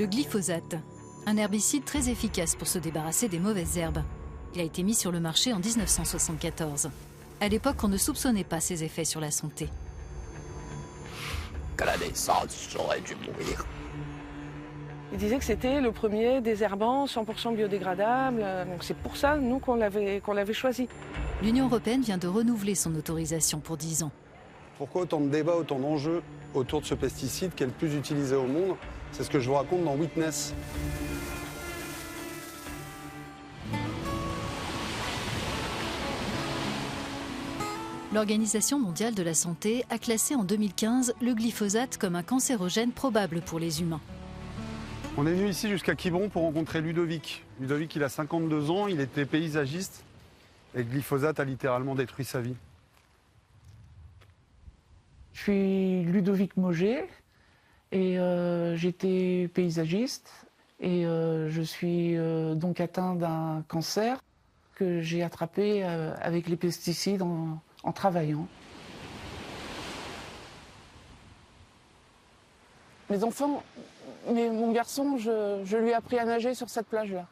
Le glyphosate, un herbicide très efficace pour se débarrasser des mauvaises herbes. Il a été mis sur le marché en 1974. À l'époque, on ne soupçonnait pas ses effets sur la santé. À la naissance, j'aurais dû mourir. Il disait que c'était le premier désherbant 100% biodégradable. Donc c'est pour ça, nous, qu'on l'avait choisi. L'Union européenne vient de renouveler son autorisation pour 10 ans. Pourquoi autant de débats, autant d'enjeux autour de ce pesticide qui est le plus utilisé au monde? C'est ce que je vous raconte dans Witness. L'Organisation mondiale de la santé a classé en 2015 le glyphosate comme un cancérogène probable pour les humains. On est venu ici jusqu'à Quiberon pour rencontrer Ludovic. Ludovic, il a 52 ans, il était paysagiste et le glyphosate a littéralement détruit sa vie. Je suis Ludovic Mauger et j'étais paysagiste et je suis donc atteint d'un cancer que j'ai attrapé avec les pesticides en travaillant. Mes enfants, mon garçon, je lui ai appris à nager sur cette plage-là.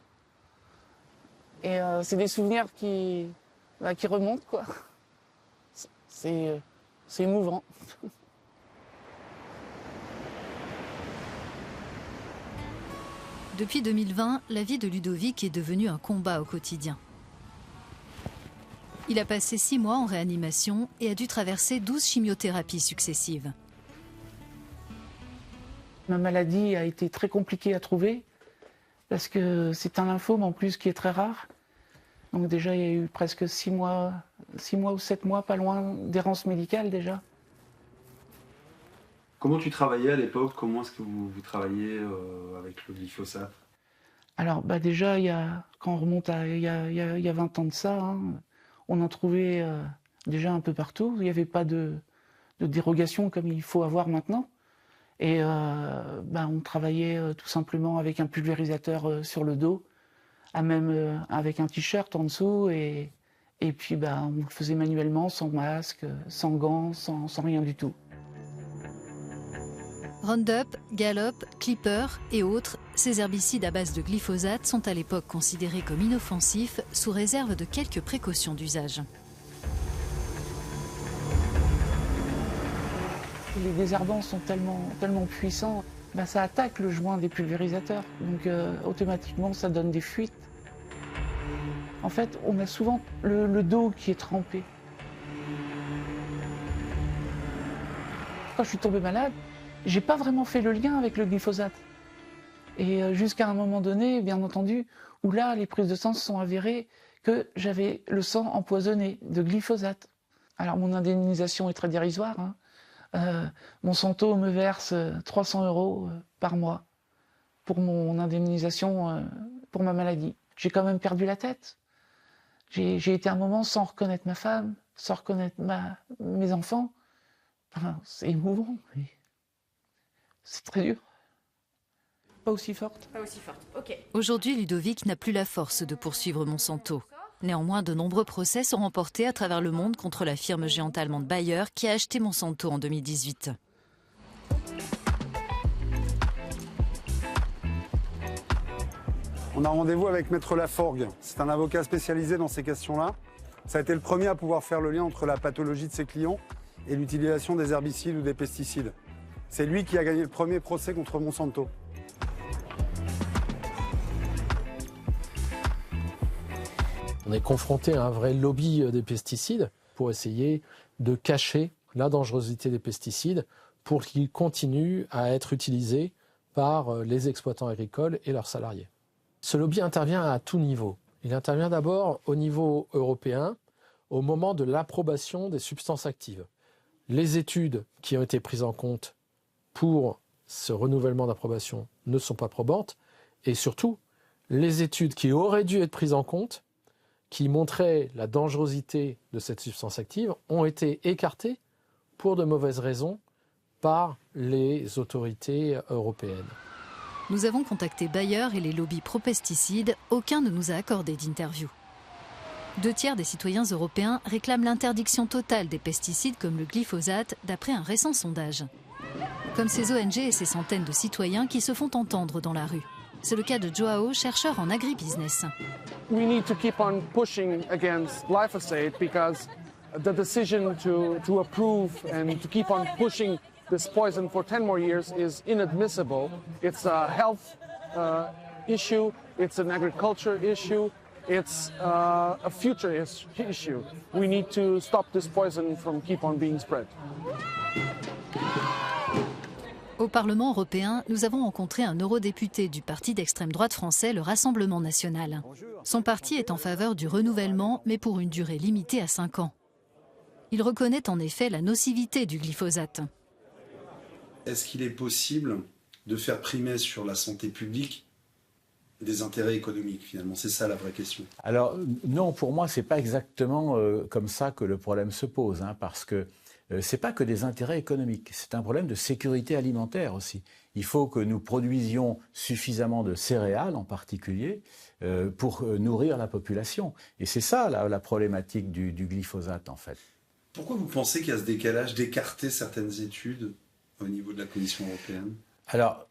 Et c'est des souvenirs qui remontent, quoi. C'est émouvant. Depuis 2020, la vie de Ludovic est devenue un combat au quotidien. Il a passé 6 mois en réanimation et a dû traverser 12 chimiothérapies successives. Ma maladie a été très compliquée à trouver parce que c'est un lymphome en plus qui est très rare. Donc déjà, il y a eu presque 6 mois ou 7 mois, pas loin d'errance médicale déjà. Comment tu travaillais à l'époque? Comment est-ce que vous travailliez avec le glyphosate? Alors déjà, quand on remonte à il y a 20 ans de ça, hein, on en trouvait déjà un peu partout. Il n'y avait pas de dérogation comme il faut avoir maintenant. Et on travaillait tout simplement avec un pulvérisateur sur le dos, même avec un t-shirt en dessous. Et puis on le faisait manuellement, sans masque, sans gants, sans rien du tout. Roundup, Gallop, Clipper et autres, ces herbicides à base de glyphosate sont à l'époque considérés comme inoffensifs sous réserve de quelques précautions d'usage. Les désherbants sont tellement puissants, ça attaque le joint des pulvérisateurs. Donc automatiquement, ça donne des fuites. En fait, on a souvent le dos qui est trempé. Quand je suis tombée malade, j'ai pas vraiment fait le lien avec le glyphosate. Et jusqu'à un moment donné, bien entendu, où là, les prises de sang se sont avérées que j'avais le sang empoisonné de glyphosate. Alors mon indemnisation est très dérisoire, hein. Monsanto me verse 300 € par mois pour mon indemnisation pour ma maladie. J'ai quand même perdu la tête. J'ai été un moment sans reconnaître ma femme, sans reconnaître mes enfants. C'est émouvant. C'est très dur. Pas aussi forte. Pas aussi forte, ok. Aujourd'hui, Ludovic n'a plus la force de poursuivre Monsanto. Néanmoins, de nombreux procès sont remportés à travers le monde contre la firme géante allemande Bayer qui a acheté Monsanto en 2018. On a rendez-vous avec Maître Laforgue. C'est un avocat spécialisé dans ces questions-là. Ça a été le premier à pouvoir faire le lien entre la pathologie de ses clients et l'utilisation des herbicides ou des pesticides. C'est lui qui a gagné le premier procès contre Monsanto. On est confronté à un vrai lobby des pesticides pour essayer de cacher la dangerosité des pesticides pour qu'ils continuent à être utilisés par les exploitants agricoles et leurs salariés. Ce lobby intervient à tout niveau. Il intervient d'abord au niveau européen, au moment de l'approbation des substances actives. Les études qui ont été prises en compte pour ce renouvellement d'approbation ne sont pas probantes, et surtout, les études qui auraient dû être prises en compte, qui montraient la dangerosité de cette substance active, ont été écartées pour de mauvaises raisons par les autorités européennes. Nous avons contacté Bayer et les lobbies pro-pesticides, aucun ne nous a accordé d'interview. 2/3 des citoyens européens réclament l'interdiction totale des pesticides comme le glyphosate, d'après un récent sondage. comme ces ONG et ces centaines de citoyens qui se font entendre dans la rue. C'est le cas de Joao, chercheur en agribusiness. We need to keep on pushing against glyphosate because the decision to approve and to keep on pushing this poison for 10 more years is inadmissible. It's a health issue, it's an agriculture issue, it's a future issue. We need to stop this poison from keep on being spread. Au Parlement européen, nous avons rencontré un eurodéputé du parti d'extrême droite français, le Rassemblement national. Son parti est en faveur du renouvellement, mais pour une durée limitée à 5 ans. Il reconnaît en effet la nocivité du glyphosate. Est-ce qu'il est possible de faire primer sur la santé publique des intérêts économiques, finalement? C'est ça la vraie question. Alors non, pour moi, c'est pas exactement comme ça que le problème se pose, parce que c'est pas que des intérêts économiques, c'est un problème de sécurité alimentaire aussi. Il faut que nous produisions suffisamment de céréales en particulier pour nourrir la population. Et c'est ça la problématique du glyphosate en fait. Pourquoi vous pensez qu'il y a ce décalage d'écarter certaines études au niveau de la Commission européenne? Alors,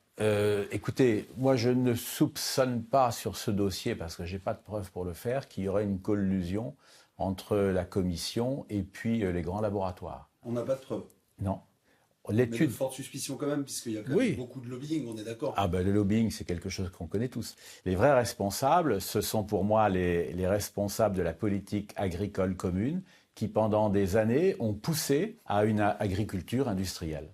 écoutez, moi je ne soupçonne pas sur ce dossier, parce que je n'ai pas de preuves pour le faire, qu'il y aurait une collusion entre la Commission et puis les grands laboratoires. On n'a pas de preuves? Non. Mais de fortes suspicions quand même, puisqu'il y a quand même beaucoup de lobbying, on est d'accord? Ah ben le lobbying, c'est quelque chose qu'on connaît tous. Les vrais responsables, ce sont pour moi les responsables de la politique agricole commune, qui pendant des années ont poussé à une agriculture industrielle.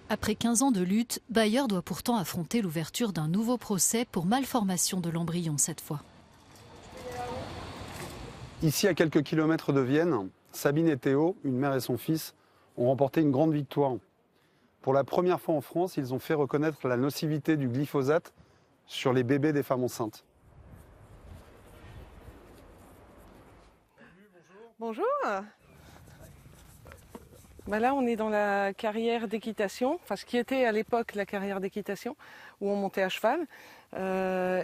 Après 15 ans de lutte, Bayer doit pourtant affronter l'ouverture d'un nouveau procès pour malformation de l'embryon cette fois. Ici, à quelques kilomètres de Vienne, Sabine et Théo, une mère et son fils, ont remporté une grande victoire. Pour la première fois en France, ils ont fait reconnaître la nocivité du glyphosate sur les bébés des femmes enceintes. Bonjour. Là, on est dans la carrière d'équitation, enfin ce qui était à l'époque la carrière d'équitation, où on montait à cheval,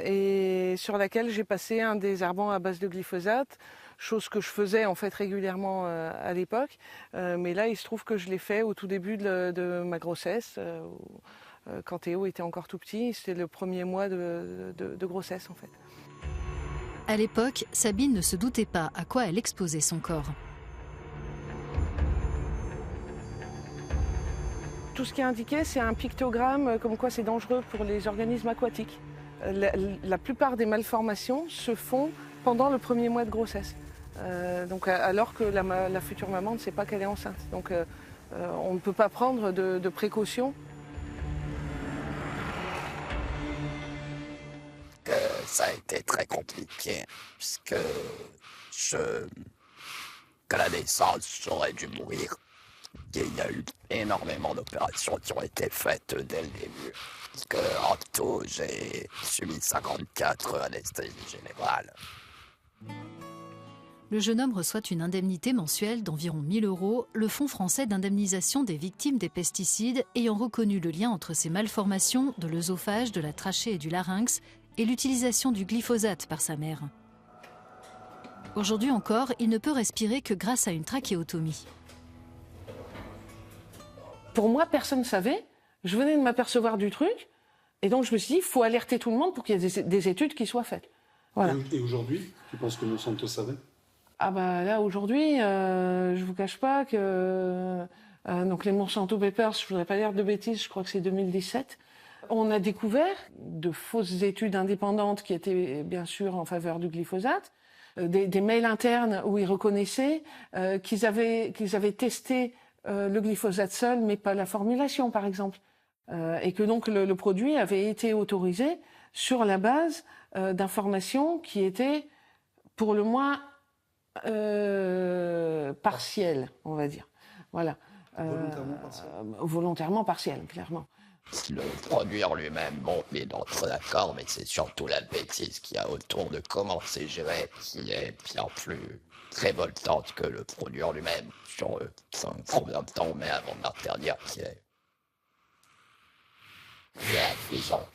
et sur laquelle j'ai passé un désherbant à base de glyphosate, chose que je faisais en fait régulièrement à l'époque, mais là il se trouve que je l'ai fait au tout début de ma grossesse, quand Théo était encore tout petit, c'était le premier mois de grossesse en fait. À l'époque, Sabine ne se doutait pas à quoi elle exposait son corps. Tout ce qui est indiqué, c'est un pictogramme comme quoi c'est dangereux pour les organismes aquatiques. La plupart des malformations se font pendant le premier mois de grossesse, donc alors que la future maman ne sait pas qu'elle est enceinte. Donc on ne peut pas prendre de précautions. Ça a été très compliqué, puisque qu'à la naissance, j'aurais dû mourir. Il y a eu énormément d'opérations qui ont été faites dès le début. Parce qu'en tout, j'ai subi 54 anesthésies générales. Le jeune homme reçoit une indemnité mensuelle d'environ 1 000 €, le Fonds français d'indemnisation des victimes des pesticides ayant reconnu le lien entre ces malformations de l'œsophage, de la trachée et du larynx et l'utilisation du glyphosate par sa mère. Aujourd'hui encore, il ne peut respirer que grâce à une trachéotomie. Pour moi, personne ne savait. Je venais de m'apercevoir du truc. Et donc, je me suis dit, il faut alerter tout le monde pour qu'il y ait des études qui soient faites. Voilà. Et aujourd'hui, tu penses que Monsanto savait? Ah bah là, aujourd'hui, je vous cache pas que... donc les Monsanto Papers, je voudrais pas dire de bêtises, je crois que c'est 2017. On a découvert de fausses études indépendantes qui étaient bien sûr en faveur du glyphosate. Des mails internes où ils reconnaissaient qu'ils avaient testé le glyphosate seul, mais pas la formulation, par exemple. Et que donc le produit avait été autorisé sur la base d'informations qui étaient, pour le moins, partielles, on va dire. Voilà. Volontairement partielles. Volontairement partielles, clairement. Le produit en lui-même, bon, on est d'accord, mais c'est surtout la bêtise qu'il y a autour de comment c'est géré qui est bien plus révoltante que le produit en lui-même. Sur combien de temps on met avant de l'interdire qui est affligeant.